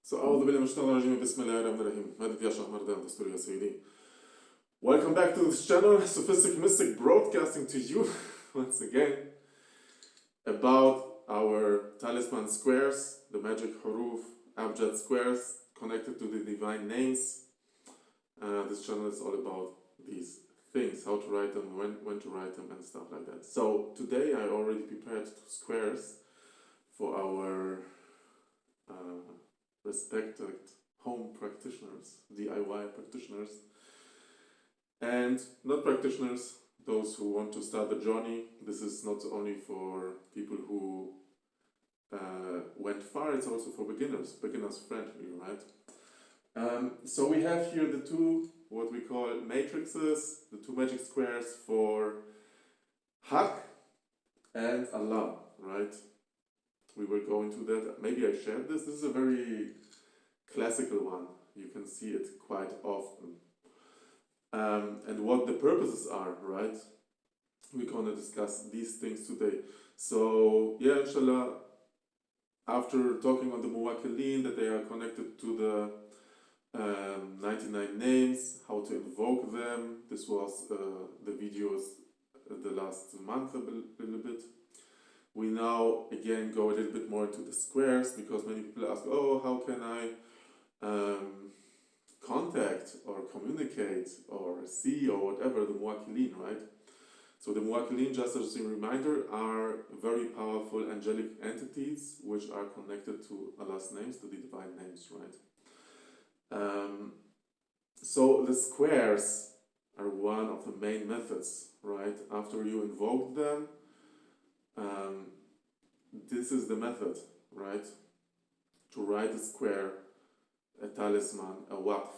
So, أعوذ بالله من الشيطان الرجيم بسم الله الرحمن الرحيم مدد يا شهر مردان دستور يا سيدي. Welcome back to this channel, Sufistic Mystic, broadcasting to you once again about our talisman squares, the magic huruf, abjad squares connected to the divine names. This channel is all about these things, how to write them, when to write them, and stuff like that. So today I already prepared 2 squares for our respected home practitioners, DIY practitioners, and not practitioners, those who want to start the journey. This is not only for people who went far, it's also for beginners friendly, right? So we have here the 2, what we call matrices, the 2 magic squares for Haq and Allah, right? We will go into that. Maybe I shared this. This is a very classical one. You can see it quite often. And what the purposes are, right? We're going to discuss these things today. So, yeah, inshallah, after talking on the muwakkilin, that they are connected to the 99 names, how to invoke them. This was the videos the last month a little bit. We now again go a little bit more into the squares, because many people ask, oh, how can I contact or communicate or see or whatever the muwakkilin, right? So the muwakkilin, just as a reminder, are very powerful angelic entities which are connected to Allah's names, to the divine names, right? So the squares are one of the main methods, right? After you invoke them, this is the method, right? To write a square, a talisman, a waqf.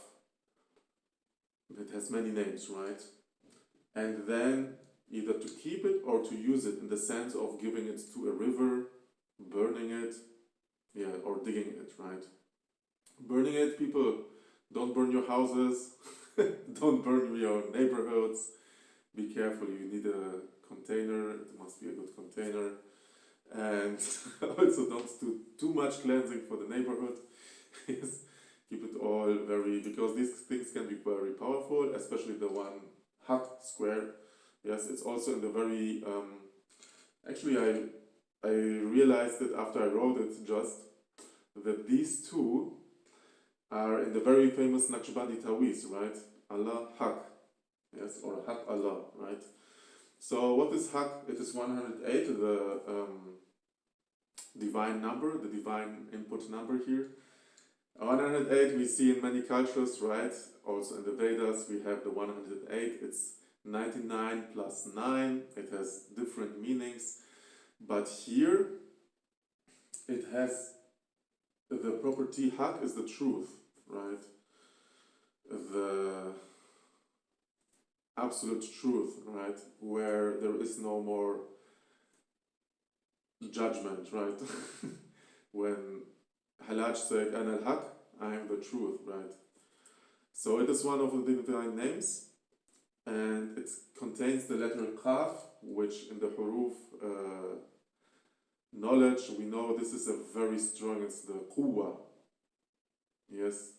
It has many names, right? And then either to keep it or to use it, in the sense of giving it to a river, burning it, or digging it, right? Burning it, people, don't burn your houses, don't burn your neighborhoods. Be careful, you need a container, it must be a good container. And also don't do too much cleansing for the neighborhood. Yes, keep it all very, because these things can be very powerful, especially the one Haq square. Yes, it's also in the very, actually I realized it after I wrote it just, that these 2 are in the very famous Naqshbandi Tawiz, right? Allah Haq, yes, or Haq Allah, right? So what is Haq? It is 108, the divine number, the divine input number here. 108 we see in many cultures, right? Also in the Vedas we have the 108. It's 99 plus 9. It has different meanings. But here it has the property, Haq is the truth, right? The absolute truth, right? Where there is no more judgment, right? When Halaj said, Ana al-Haq, I am the truth, right? So it is one of the divine names, and it contains the letter Qaf, which in the huruf knowledge, we know this is a very strong, it's the Quwwa. Yes,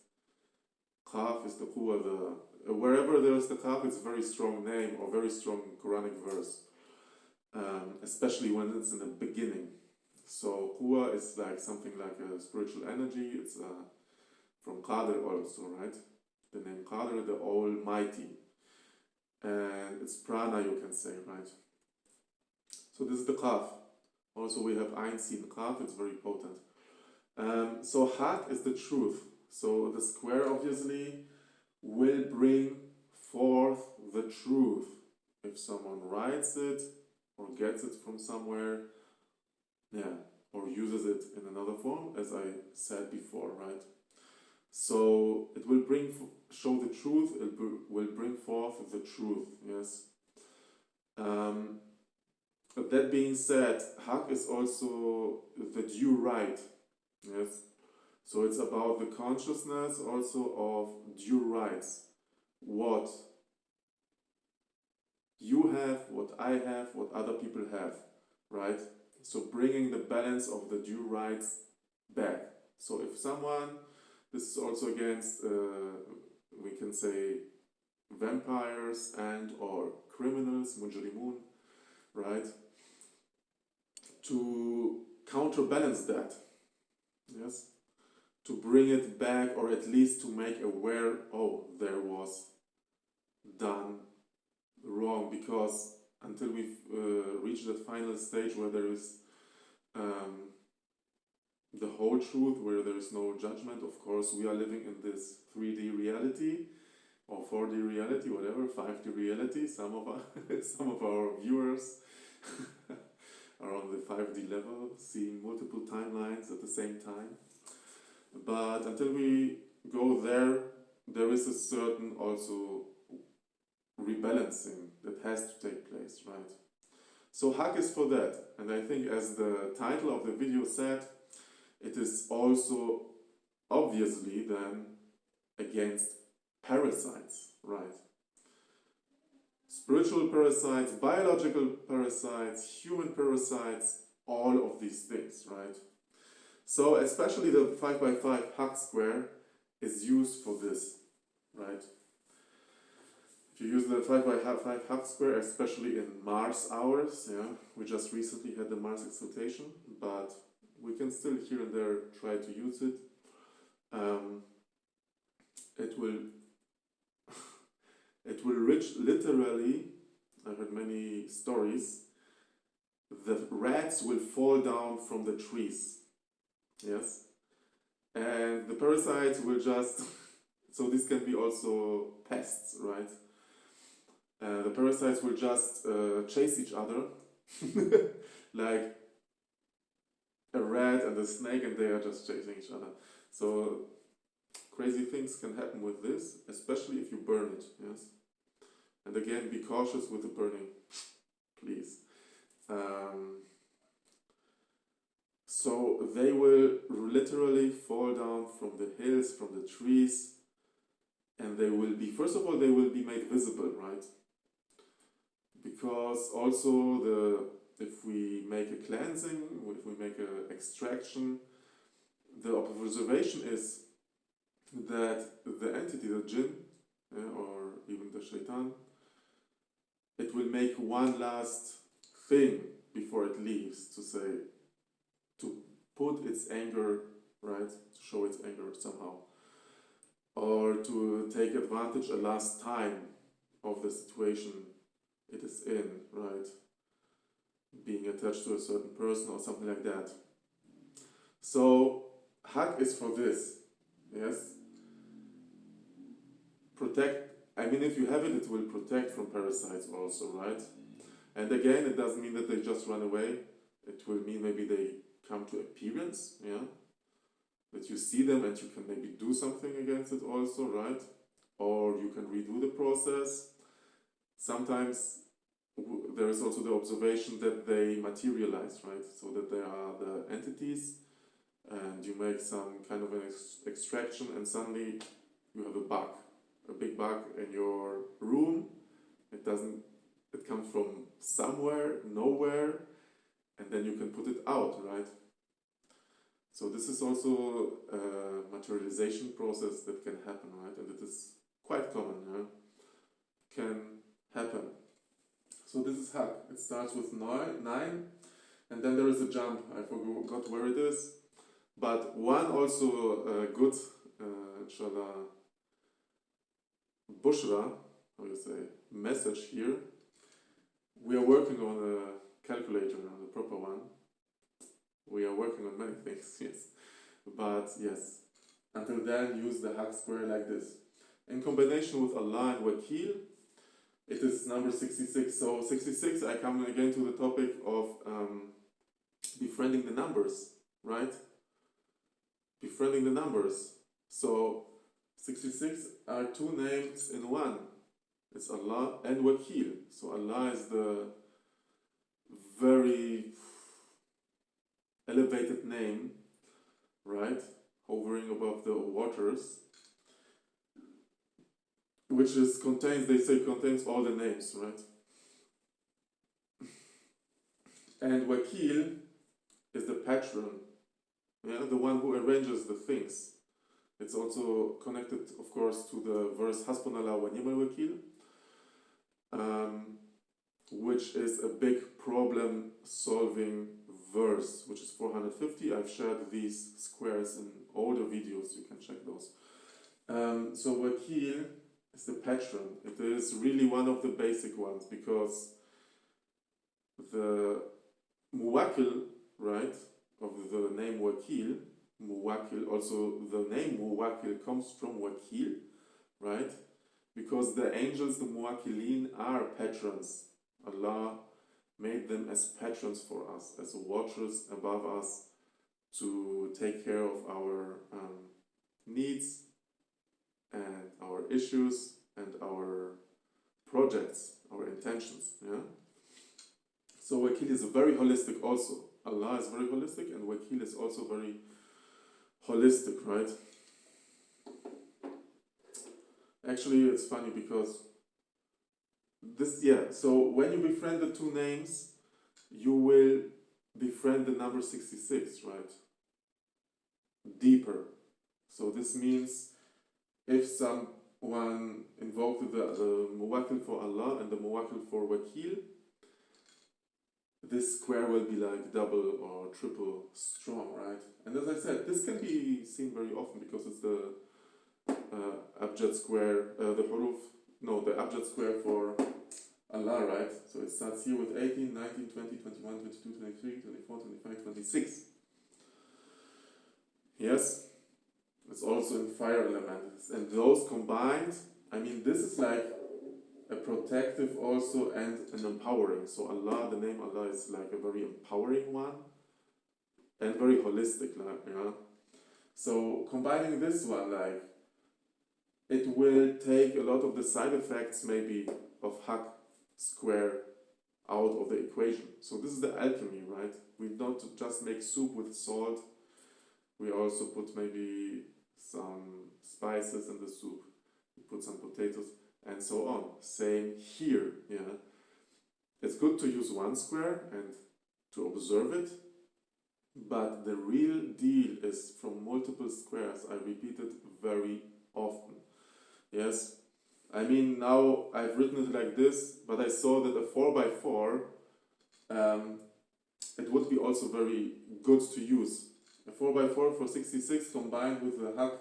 Qaf is the Quwwa, wherever there is the Qaf, it's a very strong name or very strong Quranic verse. Especially when it's in the beginning. So Quwwa is like something like a spiritual energy. It's from Qadir also, right? The name Qadir, the Almighty. And it's prana, you can say, right? So this is the Qaf. Also we have Ain Sin Qaf, it's very potent. So Haq is the truth. So the square obviously will bring forth the truth. If someone writes it, or gets it from somewhere, or uses it in another form, as I said before, right? So it will show the truth, it will bring forth the truth, yes. But that being said, Haq is also the due right, yes. So it's about the consciousness also of due rights. What you have, what I have, what other people have, right? So bringing the balance of the due rights back. So if someone This is also against, we can say, vampires and or criminals, mujrimun, right? To counterbalance that, yes? To bring it back, or at least to make aware, oh, there was done wrong, because until we've reached that final stage where there is the whole truth, where there is no judgment, of course, we are living in this 3D reality, or 4D reality, whatever, 5D reality. Some of our viewers are on the 5D level, seeing multiple timelines at the same time. But until we go there, there is a certain also rebalancing that has to take place, right? So Haq is for that, and I think, as the title of the video said, it is also obviously then against parasites, right? Spiritual parasites, biological parasites, human parasites, all of these things, right? So especially the 5x5 Haq square is used for this, right? If you use the 5x5 Haq square, especially in Mars hours, yeah, we just recently had the Mars exaltation, but we can still here and there try to use it. It will reach literally, I heard many stories, the rats will fall down from the trees, yes, and the parasites will just, so this can be also pests, right? The parasites will just chase each other, like a rat and a snake, and they are just chasing each other. So crazy things can happen with this, especially if you burn it, yes? And again, be cautious with the burning, please. So they will literally fall down from the hills, from the trees, and they will be, first of all, they will be made visible, right? Because also if we make a cleansing, if we make an extraction, the observation is that the entity, the jinn, or even the shaitan, it will make one last thing before it leaves, to put its anger, right, to show its anger somehow, or to take advantage a last time of the situation it is in, right, being attached to a certain person or something like that. So Haq is for this, yes? Protect, I mean, if you have it, it will protect from parasites also, right? And again, it doesn't mean that they just run away. It will mean maybe they come to appearance, yeah? That you see them and you can maybe do something against it also, right? Or you can redo the process. Sometimes there is also the observation that they materialize, right? So that they are the entities, and you make some kind of an extraction, and suddenly you have a big bug in your room. It comes from somewhere, nowhere, and then you can put it out, right? So this is also a materialization process that can happen, right? And it is quite common, yeah? Can happen. So this is Haq. It starts with 9, and then there is a jump. I forgot where it is. But one also good, inshallah, bushra, how you say, message here. We are working on a calculator, on the proper one. We are working on many things, yes. But yes, until then, use the Haq square like this. In combination with Allah and Wakil, it is number 66. So 66, I come again to the topic of befriending the numbers, right? Befriending the numbers. So 66 are two names in one. It's Allah and Wakil. So Allah is the very elevated name, right? Hovering above the waters, which contains all the names, right? And Wakil is the patron, yeah, the one who arranges the things. It's also connected, of course, to the verse Hasbunallah wa ni'mal wakil, which is a big problem solving verse, which is 450. I've shared these squares in older videos, you can check those. So wakil is the patron. It is really one of the basic ones, because the muwakil, right, of the name wakil, muwakil, also the name muwakil comes from wakil, right, because the angels, the muwakilin, are patrons. Allah made them as patrons for us, as watchers above us, to take care of our needs and our issues and our projects, our intentions. Yeah. So wakil is very holistic also. Allah is very holistic, and wakil is also very holistic, right? Actually, it's funny because so when you befriend the two names, you will befriend the number 66, right? Deeper. So this means if someone invoked the muwakil for Allah and the muwakil for wakil, this square will be like double or triple strong, right? And as I said, this can be seen very often because it's the Abjad square, the Abjad square for Allah, right? So it starts here with 18, 19, 20, 21, 22, 23, 24, 25, 26. Yes? It's also in fire elements. And those combined, I mean, this is like a protective also and an empowering. So Allah, the name Allah is like a very empowering one and very holistic, like, yeah. So combining this one, like, it will take a lot of the side effects maybe of Haq square out of the equation. So this is the alchemy, right? We don't just make soup with salt. We also put maybe some spices in the soup. We put some potatoes and so on. Same here, yeah. It's good to use one square and to observe it, but the real deal is from multiple squares. I repeat it very often. Yes, I mean, now I've written it like this, but I saw that a 4x4, it would be also very good to use. A 4x4 for 66 combined with the Haq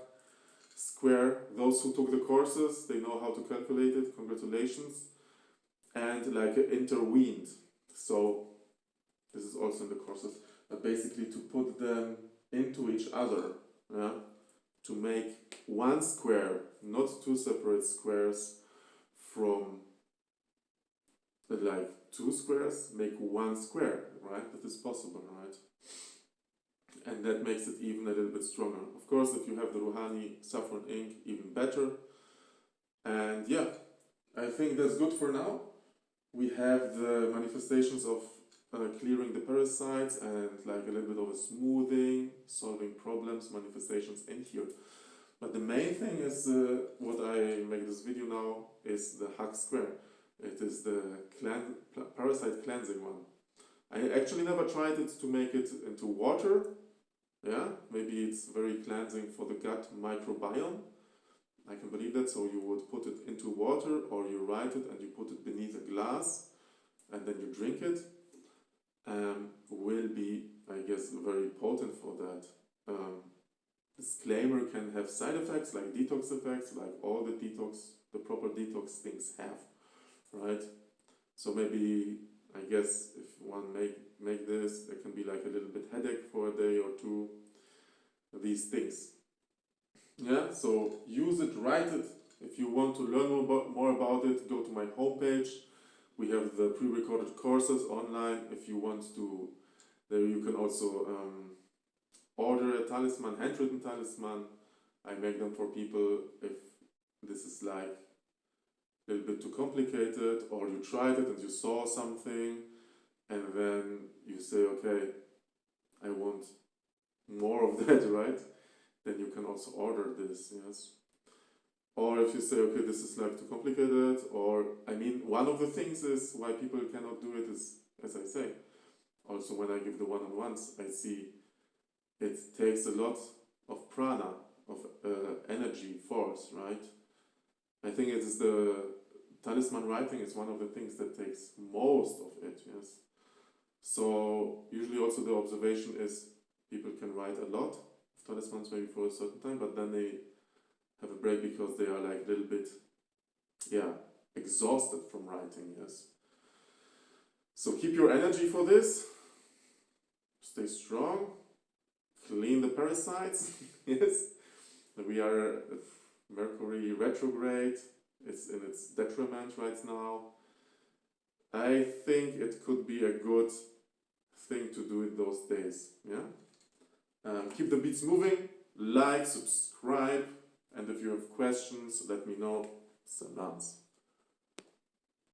square. Those who took the courses, they know how to calculate it, congratulations. And like intervened. So this is also in the courses, but basically to put them into each other, yeah? To make one square, not two separate squares from like two squares, make one square, right? That is possible, right? And that makes it even a little bit stronger. Of course, if you have the Rouhani saffron ink, even better. And yeah, I think that's good for now. We have the manifestations of clearing the parasites and like a little bit of a smoothing, solving problems, manifestations in here. But the main thing is what I make this video now is the Haq square. It is the parasite cleansing one. I actually never tried it to make it into water. Yeah, maybe it's very cleansing for the gut microbiome. I can believe that. So you would put it into water, or you write it and you put it beneath a glass and then you drink it. Will be, I guess, very potent for that. Disclaimer can have side effects like detox effects, like all the proper detox things have, right? So maybe, I guess, if one make this, there can be like a little bit headache for a day or two, these things. Yeah, so use it, write it. If you want to learn more about it, go to my homepage. We have the pre-recorded courses online. If you want to, there you can also order a talisman, handwritten talisman. I make them for people if this is like a little bit too complicated, or you tried it and you saw something and then you say, okay, I want more of that, right? Then you can also order this, yes. Or if you say, okay, this is like too complicated, or, I mean, one of the things is why people cannot do it is, as I say, also when I give the one-on-ones, I see it takes a lot of prana, of energy, force, right? I think it is the talisman writing is one of the things that takes most of it, yes. So usually also the observation is people can write a lot of talismans maybe for a certain time, but then they have a break because they are like a little bit, exhausted from writing, yes. So keep your energy for this, stay strong, clean the parasites, yes. We are Mercury retrograde, it's in its detriment right now. I think it could be a good thing to do in those days, yeah? Keep the beats moving, like, subscribe, and if you have questions, let me know. Salams.